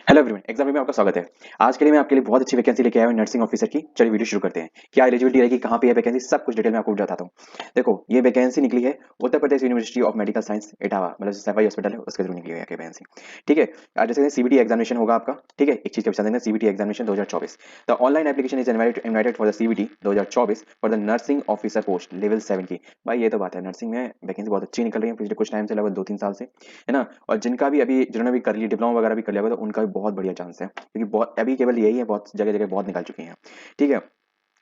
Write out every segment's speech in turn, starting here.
Hello everyone, exam में आपका स्वागत है। आज के लिए मैं आपके लिए बहुत अच्छी वैकेंसी लेके आया हूँ नर्सिंग ऑफिसर की। चलिए वीडियो शुरू करते हैं। क्या एलिजिबिलिटी रहेगी, कहाँ पे है वैकेंसी, सब कुछ डिटेल में आपको बताता हूँ। देखो, ये वैकेंसी निकली है Uttar Pradesh university of medical science Etawah, मतलब सफाई हॉस्पिटल है उसके थ्रू निकली हुई है वैकेंसी। ठीक है। आज जैसे सीबीटी एग्जामिनेशन होगा आपका। ठीक है, एक चीज का बता देंगे, CBT examination 2024। The online application is invited for the CBT 2024 for the nursing officer post level 7 की। भाई ये तो बात है, नर्सिंग में वैकेंसी बहुत अच्छी निकल रही है पिछले कुछ टाइम से, लगभग 2-3 साल से, है ना। और जिनका भी अभी जिन्होंने भी कर लिया डिप्लोमा वगैरह भी कर लिया होगा, तो उनका भी बहुत बढ़िया चांस है, क्योंकि बहुत अभी केवल यही है, बहुत जगह जगह बहुत निकल चुकी हैं। ठीक है।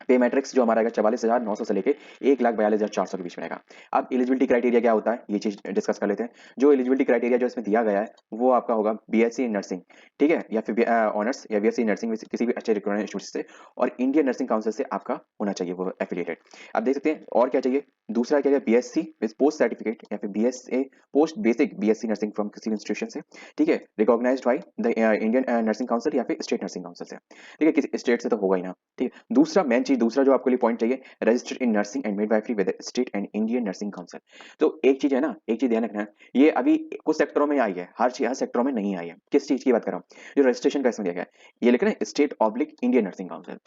पे मैट्रिक्स जो हमारा रहेगा 44,900 से लेके 1,42,400 के बीच में रहेगा। अब एलिजिबिलिटी क्राइटेरिया क्या होता है, ये चीज डिस्कस कर लेते हैं। जो एलिजिबिलिटी क्राइटेरिया जो इसमें दिया गया है, वो आपका होगा बीएससी नर्सिंग। ठीक है, या फिर ऑनर्स या बीएससी नर्सिंग किसी भी अच्छे रिकॉग्नाइज्ड इंस्टीट्यूट से, और इंडियन नर्सिंग काउंसिल से आपका होना चाहिए वो एफिलिएटेड। अब देख सकते हैं और क्या चाहिए। दूसरा क्या है, बीएससी विद पोस्ट सर्टिफिकेट या फिर BSA post basic BSc nursing from किसी इंस्टीट्यूशन से। ठीक है, recognised by the Indian nursing council या फिर स्टेट नर्सिंग काउंसिल से। ठीक है, किसी स्टेट से तो होगा ही ना। ठीक है, दूसरा मेन चीज, दूसरा जो आपके लिए पॉइंट चाहिए, registered in nursing and midwifery with state and Indian nursing council. तो एक चीज है ना, एक चीज ध्यान रखना है, ये अभी कुछ सेक्टरों में आई है, हर सेक्टरों में नहीं आई है। किस चीज की बात कर रहा हूँ, जो रजिस्ट्रेशन का इसमें दिया गया है, ये लिखा है state oblique Indian nursing council.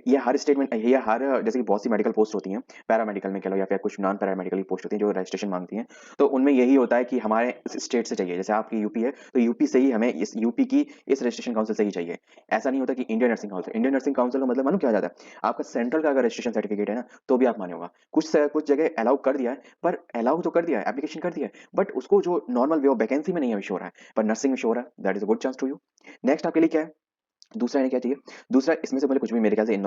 ये हर स्टेट में, ये हर जैसे कि बहुत सी मेडिकल पोस्ट होती हैं, पैरामेडिकल में कह लो या फिर कुछ नॉन पैरामेडिकल की पोस्ट होती है जो रजिस्ट्रेशन मांगती हैं, तो उनमें यही होता है कि हमारे स्टेट से चाहिए। जैसे आपकी यूपी है, तो यूपी से ही हमें इस यूपी की इस रजिस्ट्रेशन काउंसिल से ही चाहिए। ऐसा नहीं होता कि Indian nursing council, Indian nursing council का मतलब मालूम क्या हो जाता है, आपका सेंट्रल का अगर रजिस्ट्रेशन सर्टिफिकेट है ना, तो भी आप माने होगा। कुछ जगह अलाउ कर दिया है, पर अलाउ तो कर दिया है, एप्लीकेशन कर दिया है, बट उसको जो नॉर्मल वे ऑफ वैकेंसी में नहीं है शो हो रहा है, पर नर्सिंग में शो हो रहा है। That is a good chance to you. Next आपके लिए क्या है, दूसरा इन्हें क्या चाहिए। दूसरा इसमें से बोले कुछ भी, मेरे ख्याल से इन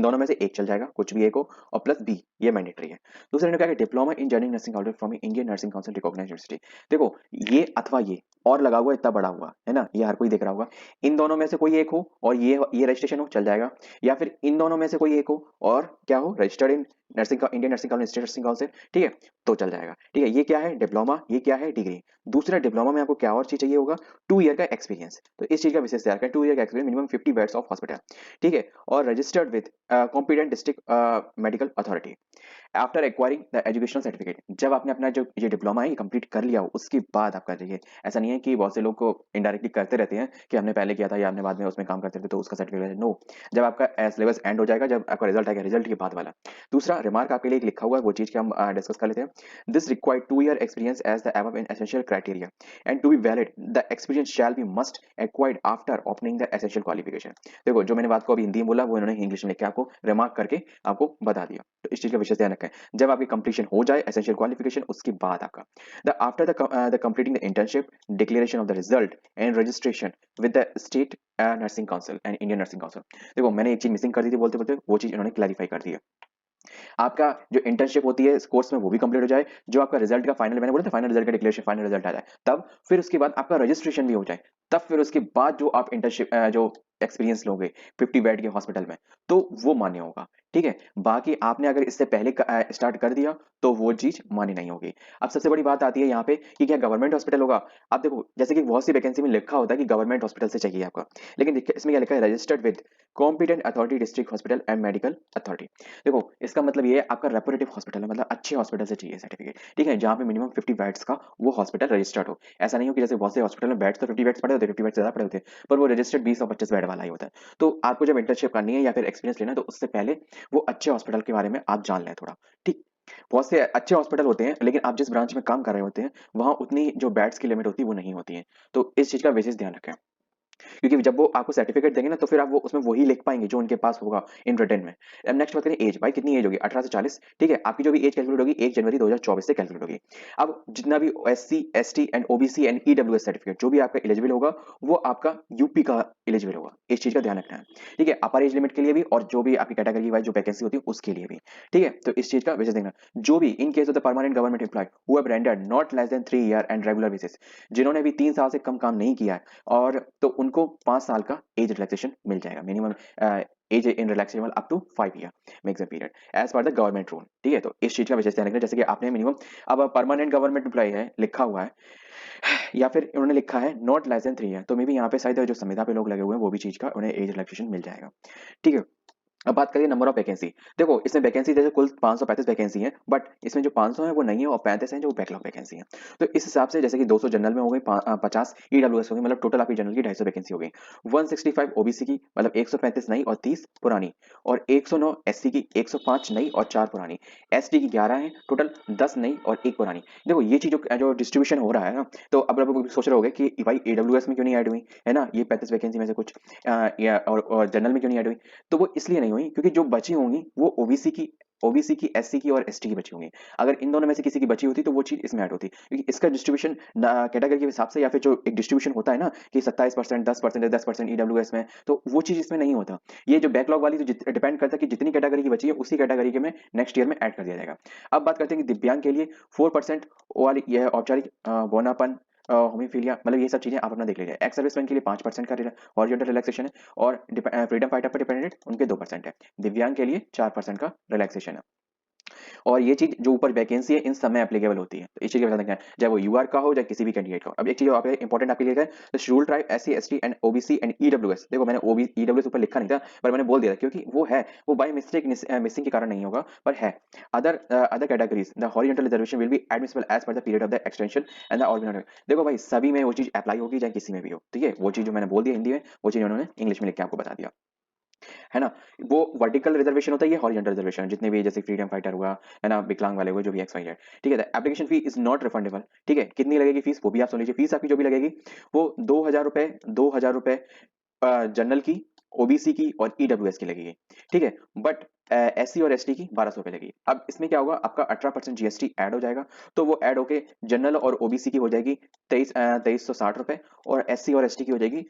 दोनों में से एक चल जाएगा, कुछ भी एक हो, और प्लस बी, ये मैंडेटरी है। दूसरा इन्हें क्या है, diploma in general nursing outlet from Indian nursing council recognised university. देखो, ये अथवा ये और लगा हुआ इतना बड़ा हुआ है ना, ये हर कोई देख रहा होगा। इन दोनों में से कोई एक हो और ये रजिस्ट्रेशन हो, चल जाएगा। या फिर इन दोनों में से कोई एक हो और क्या हो, रजिस्टर्ड इन नर्सिंग का Indian nursing council, state nursing council. ठीक है, तो चल जाएगा। ठीक है, ये क्या है डिप्लोमा, ये क्या है डिग्री। दूसरा डिप्लोमा में आपको क्या और चीज चाहिए होगा, 2 ईयर का एक्सपीरियंस। तो इस चीज का विशेष ध्यान रखें, 2 ईयर का experience, minimum 50 beds of hospital. ठीक है, और registered with competent district medical authority after acquiring the educational certificate. जब आपने अपना जो ये डिप्लोमा है ये कंप्लीट कर लिया हो, उसके बाद आप कर लीजिए। ऐसा नहीं है कि बहुत से लोग को इनडायरेक्टली करते रहते हैं कि हमने पहले किया था या हमने बाद में उसमें काम करते थे तो उसका सर्टिफिकेट। नो, जब आपका सिलेबस एंड हो जाएगा, जब आपका रिजल्ट आएगा, रिजल्ट के बाद वाला। दूसरा रिमार्क आपके लिए एक लिखा हुआ है, वो चीज के हम डिस्कस कर लेते हैं। This required 2 year experience as the above in essential criteria and to be valid the experience shall be must acquired after obtaining the essential qualification। देखो, जो मैंने बात को अभी हिंदी में बोला वो इन्होंने इंग्लिश में लिख के आपको रिमार्क करके आपको बता दिया, तो इस चीज का विशेष ध्यान रखें। जब आपकी कंप्लीशन हो जाए एसेंशियल क्वालिफिकेशन, उसके बाद आपका the after the completing the internship, declaration of the result and registration with the state nursing council and Indian nursing council. देखो, मैंने एक चीज मिसिंग कर दी थी बोलते बोलते, वो चीज इन्होंने क्लैरिफाई कर दी है। आपका जो इंटर्नशिप होती है इस कोर्स में, वो भी कंप्लीट हो जाए, जो आपका रिजल्ट का फाइनल, मैंने बोला था फाइनल रिजल्ट का डिक्लेरेशन, फाइनल रिजल्ट आ जाए तब, फिर उसके बाद आपका रजिस्ट्रेशन भी हो जाए, तब फिर उसके बाद जो आप इंटर्नशिप जो एक्सपीरियंस लोगे 50 बेड के हॉस्पिटल में, तो वो मान्य होगा। ठीक है, बाकी आपने अगर इससे पहले स्टार्ट कर दिया तो वो चीज मान्य नहीं होगी। अब सबसे बड़ी बात आती है यहाँ पे कि क्या गवर्नमेंट हॉस्पिटल होगा। अब देखो, जैसे कि बहुत सी वैकेंसी में लिखा होता है कि गवर्नमेंट हॉस्पिटल से चाहिए आपका, लेकिन इसमें क्या लिखा है, registered with competent authority district hospital and medical authority. देखो, इसका मतलब ये है आपका रेपुटेटिव हॉस्पिटल है, मतलब अच्छे हॉस्पिटल से चाहिए सर्टिफिकेट। ठीक है, जहाँ पे मिनिमम 50 बेड्स का वो हॉस्पिटल रजिस्टर्ड हो। ऐसा नहीं हो कि जैसे बहुत से हॉस्पिटल में बेड्स तो 50 बेड्स पड़े होते हैं, 50 बेड्स ज्यादा पड़े होते हैं, पर वो रजिस्टर्ड 20 और 25 बेड वाला ही होता है। तो आपको जब इंटर्नशिप करनी है या फिर एक्सपीरियंस लेना है, तो उससे पहले वो अच्छे हॉस्पिटल के बारे में आप जान लें थोड़ा। ठीक, बहुत से अच्छे हॉस्पिटल होते हैं, लेकिन आप जिस ब्रांच में काम कर रहे होते हैं, वहां उतनी जो बेड्स की लिमिट होती है वो नहीं होती है। तो इस चीज का विशेष ध्यान रखें, क्योंकि जब वो आपको सर्टिफिकेट देंगे ना, तो फिर आप वो उसमें वही लिख पाएंगे जो उनके पास होगा इन रिटर्न में। अब नेक्स्ट बात करें एज, भाई कितनी एज होगी, 18 से 40। ठीक है, आपकी जो भी एज कैलकुलेट होगी 1 जनवरी 2024 से कैलकुलेट होगी। अब जितना भी SC ST and OBC and EWS certificate जो भी आपका एलिजिबल होगा, वो आपका यूपी का एलिजिबल होगा। इस चीज का ध्यान रखना है। ठीक है, अपर एज लिमिट के लिए भी और जो भी आपकी कैटेगरी वाइज जो वैकेंसी होती है उसके लिए भी। ठीक है, तो इस चीज का विशेष देखना। जो भी in case of the permanent government employ who have rendered not less than 3 year and regular basis, जिन्होंने भी 3 साल से कम काम नहीं किया है, और तो उनको 5 साल का एज रिलैक्सेशन मिल जाएगा। Minimum age in relaxable up to 5 year maximum period as per the government rule. ठीक है, तो इस चीज का विशेष ध्यान रखना। जैसे कि आपने मिनिमम, अब परमानेंट गवर्नमेंट एम्प्लॉय है लिखा हुआ है, या फिर उन्होंने लिखा है नॉट लेस देन 3 ईयर, तो मे बी यहाँ पे शायद जो संविदा पे लोग लगे हुए हैं वो भी चीज का उन्हें एज रिलैक्सेशन मिल जाएगा। ठीक है, अब बात करिए नंबर ऑफ वैकेंसी। देखो इसमें वैकेंसी जैसे कुल 535 वैकेंसी है, बट इसमें जो 500 है वो नहीं है और 35 है जो बैकलॉग वैकेंसी है। तो इस हिसाब से जैसे कि 200 जनरल में हो गई, 50 ईडब्ल्यूएस हो गई, मतलब टोटल आपकी जनरल की 250 वैकेंसी हो गई। 165 ओबीसी की, मतलब 135 नई और 30 पुरानी, और 109 एससी की, 105 नई और 4 पुरानी, एसटी की 11 है टोटल, 10 नई और 1 पुरानी। देखो ये चीज जो डिस्ट्रीब्यूशन हो रहा है ना, तो अब आप सोच रहे होगे कि भाई ईडब्ल्यूएस में क्यों नहीं ऐड हुई, है ना, ये 35 वैकेंसी में से कुछ, और जनरल में क्यों नहीं ऐड हुई। तो वो इसलिए नहीं हुई क्योंकि जो बची होंगी वो ओबीसी की, एससी की और एसटी की बची होंगी। अगर इन दोनों में से किसी की बची होती तो वो चीज इसमें ऐड होती, क्योंकि इसका डिस्ट्रीब्यूशन कैटेगरी के हिसाब से, या फिर जो एक डिस्ट्रीब्यूशन होता है ना कि 27%, 10%, 10% ईडब्ल्यूएस में, तो वो चीज इसमें नहीं होता। ये जो बैकलॉग वाली तो डिपेंड करता है कि जितनी कैटेगरी की बची है उसी कैटेगरी के में नेक्स्ट ईयर में ऐड कर दिया जाएगा। अब बात करते हैं कि दिव्यांग के लिए 4% वाली यह औपचारिक बौनापन, होमीफिलिया, मतलब ये सब चीजें आप अपना देख लीजिए। एक्स सर्विसमैन के लिए 5% का हॉरिजॉन्टल रिलैक्सेशन है, और फ्रीडम फाइटर पर डिपेंडेंट उनके 2% है। दिव्यांग के लिए 4% का रिलैक्सेशन है। और ये चीज जो ऊपर वैकेंसी है इन सब में एप्लीकेबल होती है, तो इस चीज का बता दें, चाहे वो यूआर का हो चाहे किसी भी कैंडिडेट का हो। अब एक चीज आप इंपॉर्टेंट आपके लिए है, तो scheduled tribe, SC, ST and OBC and EWS. देखो मैंने ओबी ईडब्ल्यूएस ऊपर लिखा नहीं था, पर मैंने बोल दिया था क्योंकि वो है, वो बाय मिस्टेक मिसिंग के कारण नहीं होगा, पर है। Other categories the horizontal reservation will be admissible as per the period of the extension and the ordinary. देखो भाई सभी में वो चीज अप्लाई होगी चाहे किसी में भी हो, ठीक है। वो चीज जो मैंने बोल दिया हिंदी में, वो चीज उन्होंने इंग्लिश में लिख के आपको बता दिया, है ना। वो वर्टिकल रिजर्वेशन होता है, ये हॉरिजॉन्टल रिजर्वेशन जितने भी, जैसे फ्रीडम फाइटर हुआ, है ना, विकलांग वाले हुए, जो भी एक्स वाई जेड, ठीक है। Application fee is not refundable, ठीक है। कितनी लगेगी फीस वो भी आप सुन लीजिए। फीस आपकी जो भी लगेगी वो 2,000 रुपए, 2,000 रुपए जनरल की, ओबीसी की और ईडब्ल्यूएस की लगेगी, ठीक है। बट एससी और एसटी की 1,200 रुपए लगेगी। अब इसमें क्या होगा, आपका 18% जीएसटी ऐड हो जाएगा, तो वो ऐड होके जनरल और ओबीसी की हो जाएगी 2360 रुपए, और एससी और एसटी की हो जाएगी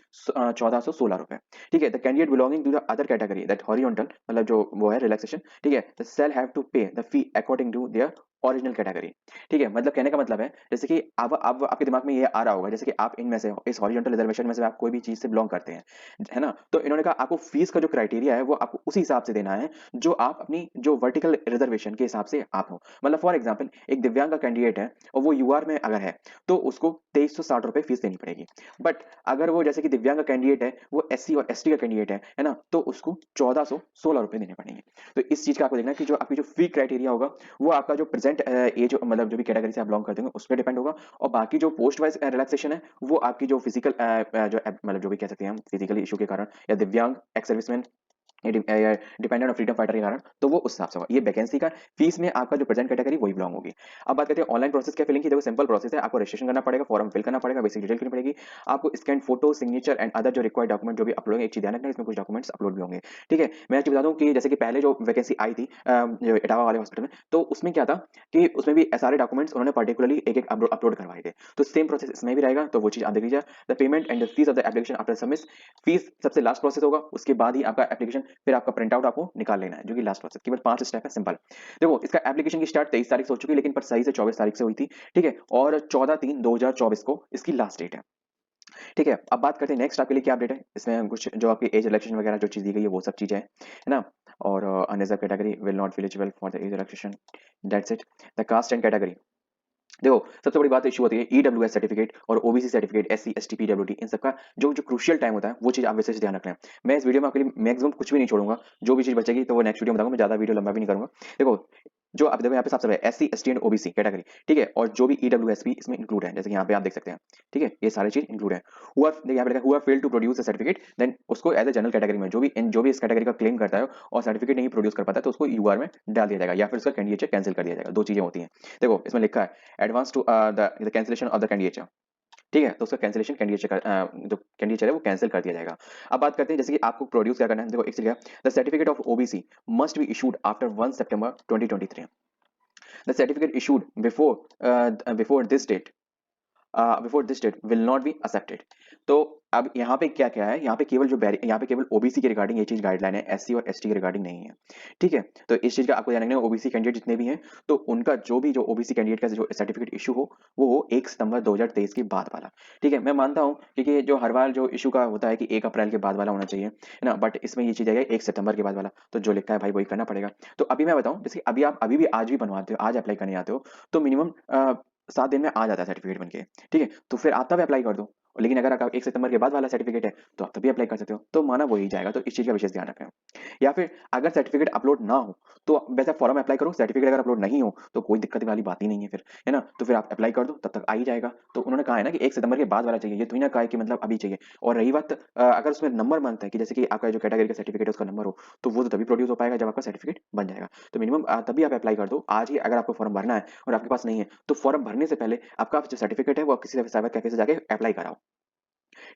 1,416 रुपए, ठीक है। The candidate belonging to the other category that horizontal, मतलब जो वो है रिलैक्सेशन, ठीक है, the shall have to pay the fee according to their original category, ठीक है। मतलब कहने का मतलब है, जैसे कि अब आपके दिमाग में ये आ रहा होगा, जैसे कि आप इनमें से इस हॉरिजॉन्टल रिजर्वेशन में से आप कोई भी चीज से बिलोंग करते हैं, है ना, तो इन्होंने कहा आपको फीस का जो क्राइटेरिया है वो आपको उसी हिसाब से देना है जो आप अपनी जो वर्टिकल रिजर्वेशन के हिसाब से आप हो। मतलब फॉर एग्जांपल एक दिव्यांग का कैंडिडेट है और वो यूआर में अगर है, तो उसको 2360 रुपए फीस देनी पड़ेगी। बट अगर वो जैसे कि दिव्यांग का कैंडिडेट है, वो एससी और एसटी का कैंडिडेट है ना, तो उसको 1,416 रुपए देने पड़ेंगे। तो इस चीज का आपको देखना है कि जो आपकी जो फी क्राइटेरिया होगा वो आपका जो प्रेजेंट एज, मतलब जो भी कैटेगरी से आप बिलोंग करते हैं उस पर डिपेंड होगा। और बाकी जो पोस्ट वाइज रिलैक्सेशन है वो आपकी जो फिजिकल मतलब जो भी कह सकते हैं हम फिजिकल इशू के कारण, या दिव्यांग, ex serviceman, dependent of freedom fighter के कारण, तो वो उस हिसाब से होगा। ये वैकेंसी का फीस में आपका जो प्रेजेंट कैटेगरी वही बिलोंग होगी। अब बात करते हैं ऑनलाइन प्रोसेस क्या फिलिंग की। देखो सिंपल प्रोसेस है, आपको रजिस्ट्रेशन करना पड़ेगा, फॉर्म फिल करना पड़ेगा, बेसिक डिटेल करनी पड़ेगी, आपको scan photo, signature and other जो रिक्वायर्ड डॉक्यूमेंट जो भी अपलोड, एक चीज ध्यान रखना है इसमें कुछ डॉक्यूमेंट्स अपलोड भी होंगे, ठीक है। मैं आपको बता दूं कि जैसे कि पहले जो वैकेंसी आई थी जो इटावा वाले हॉस्पिटल में, तो उसमें क्या था कि उसमें भी सारे डॉक्यूमेंट्स उन्होंने पर्टिकुलरली एक एक अपलोड करवाए थे। तो सेम प्रोसेस इसमें भी रहेगा, तो वो चीज आप देख लीजिए। The payment and the fees of the application after submit, fees सबसे लास्ट प्रोसेस होगा, उसके बाद ही आपका एप्लीकेशन, फिर आपका प्रिंट आउट आपको निकाल लेना है, जो कि लास्ट प्रोसेस केवल 5 स्टेप है, सिंपल। देखो इसका एप्लीकेशन की स्टार्ट 23 तारीख से हो चुकी है, लेकिन पर सही से 24 तारीख से हुई थी, ठीक है। और 14/3/2024 को इसकी लास्ट डेट है, ठीक है। अब बात करते हैं नेक्स्ट आपके लिए क्या अपडेट है। इसमें कुछ जो आपकी एज रिलैक्सेशन वगैरह जो चीज दी गई है वो सब चीजें है ना। और unreserve category will not eligible for the age relaxation, that's it. The caste and category, देखो सबसे बड़ी बात इशू होती है ईडब्ल्यूएस सर्टिफिकेट और OBC certificate, SC ST PWD, इन सबका जो जो क्रूशियल टाइम होता है वो चीज आप विशेष ध्यान रखना है। मैं इस वीडियो में आपके लिए मैक्सिमम कुछ भी नहीं छोड़ूंगा, जो भी चीज बचेगी तो वो नेक्स्ट वीडियो में बताऊंगा, मैं ज्यादा वीडियो लंबा भी नहीं करूंगा। देखो जो आप देखो यहाँ पे साफ साफ है SC ST and OBC category, ठीक है, और जो भी ईडब्ल्यूएस भी इसमें इंक्लूड है, जैसे कि यहाँ पे आप देख सकते हैं, ठीक है, ये सारी चीज इंक्लूड है। हुआ देखिए यहाँ पे लिखा हुआ fail to produce the certificate, then उसको एज ए जनरल कैटेगरी में जो भी इस कैटेगरी का क्लेम करता है और सर्टिफिकेट नहीं प्रोड्यूस कर पाता है तो उसको यूआर में डाल दिया जाएगा, या फिर उसका कैंडिडेट कैंसिल कर दिया जाएगा। दो चीजें होती हैं। देखो इसमें लिखा है advance to the cancellation of the candidate, ठीक है, तो उसका कैंसिलेशन कैंडिडेट जो कैंडिडेट है वो कैंसिल कर दिया जाएगा। अब बात करते हैं जैसे कि आपको प्रोड्यूस क्या करना है। देखो एक चीज है, the certificate of OBC must be issued after 1 September 2023। The certificate issued before this date, before this date will not be accepted. तो अब यहाँ पे क्या क्या है, यहाँ पे केवल यहाँ पे केवल ओबीसी के रिगार्डिंग ये चीज गाइडलाइन है, एससी और एसटी के रिगार्डिंग नहीं है, ठीक है। तो इस चीज का आपको ध्यान रखना है, ओबीसी कैंडिडेट जितने भी हैं तो उनका जो ओबीसी कैंडिडेट का जो सर्टिफिकेट इशू हो वो हो 1 सितंबर 2023 के बाद वाला, ठीक है। मैं मानता हूँ क्योंकि जो हर बार जो इशू का होता है कि 1 अप्रैल के बाद वाला होना चाहिए, है ना, बट इसमें ये चीज है 1 सितंबर के बाद वाला, तो जो लिखा है भाई वही करना पड़ेगा। तो अभी मैं बताऊं, जैसे अभी आप अभी भी आज भी बनवाते हो, आज अप्लाई करने आते हो, तो मिनिमम 7 दिन में आ जाता है सर्टिफिकेट बनके, ठीक है। तो फिर आप तब अप्लाई कर दो, लेकिन अगर आप 1 सितंबर के बाद वाला सर्टिफिकेट है तो आप तभी अप्लाई कर सकते हो, तो माना वही जाएगा, तो इस चीज़ का विशेष ध्यान रखें। या फिर अगर सर्टिफिकेट अपलोड ना हो तो वैसे फॉर्म अप्लाई करो, सर्टिफिकेट अगर अपलोड नहीं हो तो कोई दिक्कत वाली बात ही नहीं है फिर, है ना? तो फिर आप अप्लाई कर दो, तब तक आ ही जाएगा। तो उन्होंने कहा है ना कि 1 सितंबर के बाद वाला चाहिए, ये थोड़ी ना कहा है कि मतलब अभी चाहिए। और रही बात अगर उसमें नंबर माँगता है कि जैसे कि आपका जो कैटेगरी का सर्टिफिकेट है उसका नंबर हो, तो वो तो तभी प्रोड्यूस हो पाएगा जब आपका सर्टिफिकेट बन जाएगा। तो मिनिमम तभी आप अप्लाई कर दो। आज ही अगर आपको फॉर्म भरना है और आपके पास नहीं है, तो फॉर्म भरने से पहले आपका जो सर्टिफिकेट है वो आप किसी साइबर कैफे से जाके अप्लाई कराओ।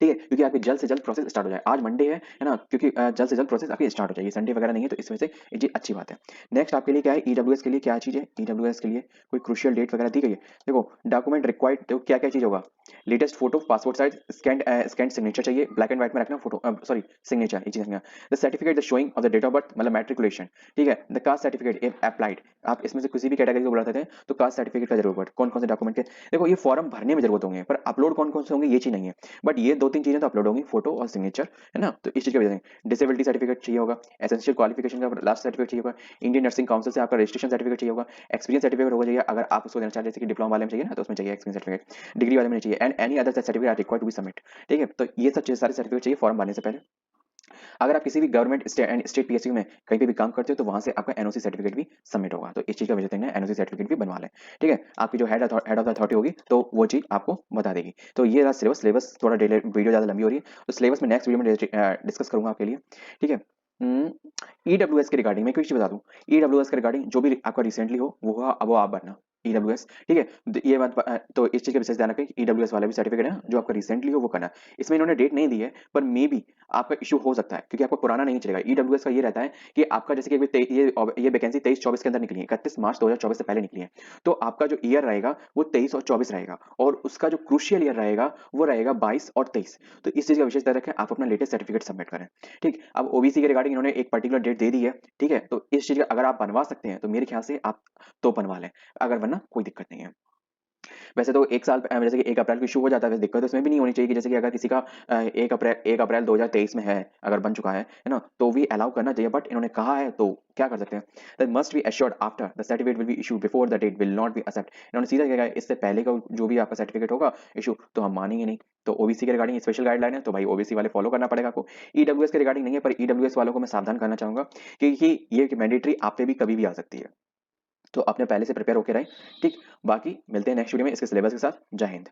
ठीक है? क्योंकि आपकी जल्द से जल्द प्रोसेस स्टार्ट हो जाए। आज मंडे है ना? क्योंकि जल्द से जल्द प्रोसेस आपकी स्टार्ट हो जाएगी। संडे वगैरह नहीं है तो इस वजह से ये चीज़ अच्छी बात है। नेक्स्ट आपके लिए क्या है, ईडब्ल्यूएस के लिए क्या चीज़ है? ईडब्ल्यूएस के लिए कोई क्रूशियल डेट वगैरह दी गई है? देखो डॉक्यूमेंट रिक्वायर्ड देखो क्या-क्या चीज़ होगा? Latest photo, passport size, scanned signature चाहिए, ब्लैक एंड व्हाइट में रखना फोटो सॉरी सिग्नेचर ये चीज़ रखना। The certificate the showing of the date of birth मतलब मैट्रिकुलेशन, ठीक है? The caste certificate if applied, आप इसमें से किसी भी कैटेगरी को बुला सकते हैं तो कास्ट सर्टिफिकेट का ज़रूर पड़े। कौन-कौन से डॉक्यूमेंट के देखो ये फॉर्म भरने में ज़रूरत होंगे, पर अपलोड कौन-कौन से होंगे ये चीज़ नहीं है। बट ये 2-3 चीज़ें तो अपलोड होंगी, फोटो और सिग्नेचर, है ना? तो इस चीज़ की वजह से डिसेबिलिटी सर्टिफिकेट चाहिए होगा, एसेंशियल क्वालिफिकेशन का लास्ट सर्टिफिकेट चाहिए होगा, इंडियन नर्सिंग काउंसिल से आपका रजिस्ट्रेशन सर्टिफिकेट चाहिए होगा, एक्सपीरियंस सर्टिफिकेट होगा चाहिए अगर आप उसको देना चाहते हैं जैसे कि डिप्लोमा वाले में चाहिए ना तो उसमें चाहिए एक्सपीरियंस सर्टिफिकेट, डिग्री वाले में नहीं चाहिए and any other certificate are required to be submit, ठीक है? तो ये सब चीज़ सारे सर्टिफिकेट चाहिए फॉर्म भरने से पहले। अगर आप किसी भी गवर्नमेंट स्टेट पीएसयू में कहीं पे भी काम करते हो तो वहां से आपका एनओसी सर्टिफिकेट भी सबमिट होगा, तो इस चीज का विजय सिंह ने एनओसी सर्टिफिकेट भी बनवा लें। ठीक है, आपकी जो हेड ऑफ द अथॉरिटी होगी तो वो चीज आपको बता देगी। तो ये रहा सिलेबस। सिलेबस थोड़ा वीडियो ज्यादा लंबी हो रही है तो सिलेबस में नेक्स्ट वीडियो में डिस्कस करूंगा आपके लिए। ठीक है। ईडब्ल्यूएस के रिगार्डिंग मैं कुछ चीज बता दूं, ईडब्ल्यूएस के रिगार्डिंग जो भी आपका रिसेंटली हो वो आप भरना ईडब्ल्यूएस। ठीक है, ये बात तो इस चीज का विशेष ध्यान रखें ईडब्ल्यूएस वाला भी सर्टिफिकेट है ना, जो आपका रिसेंटली हो वो करना। इसमें इन्होंने डेट नहीं दी है पर मे बी आपका इशू हो सकता है क्योंकि आपका पुराना नहीं चलेगा। ईडब्ल्यूएस का ये रहता है कि आपका जैसे कि अभी ये वैकेंसी 23-24 के अंदर निकली है, 31 मार्च 2024 से पहले निकली है, तो आपका जो ईयर रहेगा वो 23 और 24 रहेगा और उसका जो क्रूशियल ईयर रहेगा वो रहेगा 22 और 23। तो इस चीज का विशेष ध्यान रखें, आप अपना लेटेस्ट सर्टिफिकेट सबमिट करें। ठीक, अब ओबीसी के रिगार्डिंग इन्होंने एक पर्टिकुलर डेट दे दी है। ठीक है, तो इस चीज का अगर आप बनवा सकते हैं तो मेरे ख्याल से आप तो बनवा लें, अगर वरना कोई दिक्कत नहीं है। वैसे तो 1 साल जैसे कि 1 अप्रैल को इश्यू हो जाता है, वैसे दिक्कत इसमें भी नहीं होनी चाहिए कि जैसे कि अगर किसी का 1 अप्रैल 2023 में है, अगर बन चुका है ना? तो भी अलाउ करना चाहिए बट इन्होंने कहा है तो क्या कर सकते हैं? That must be assured after the certificate will be issued before the date will not be accept. इन्होंने सीधा कहा है इससे पहले का जो भी आपका सर्टिफिकेट होगा इश्यू तो हम मानेंगे नहीं। तो ओबीसी के रिगार्डिंग स्पेशल गाइडलाइन है तो भाई ओबीसी वाले फॉलो करना पड़ेगा आपको। ईडब्ल्यूएस के रिगार्डिंग नहीं है पर ईडब्ल्यूएस वालों को मैं सावधान करना चाहूंगा क्योंकि ये मैंडेटरी आप पे भी कभी भी आ सकती है। तो अपने पहले से प्रिपेयर होके रहें। ठीक, बाकी मिलते हैं नेक्स्ट वीडियो में इसके सिलेबस के साथ। जय हिंद।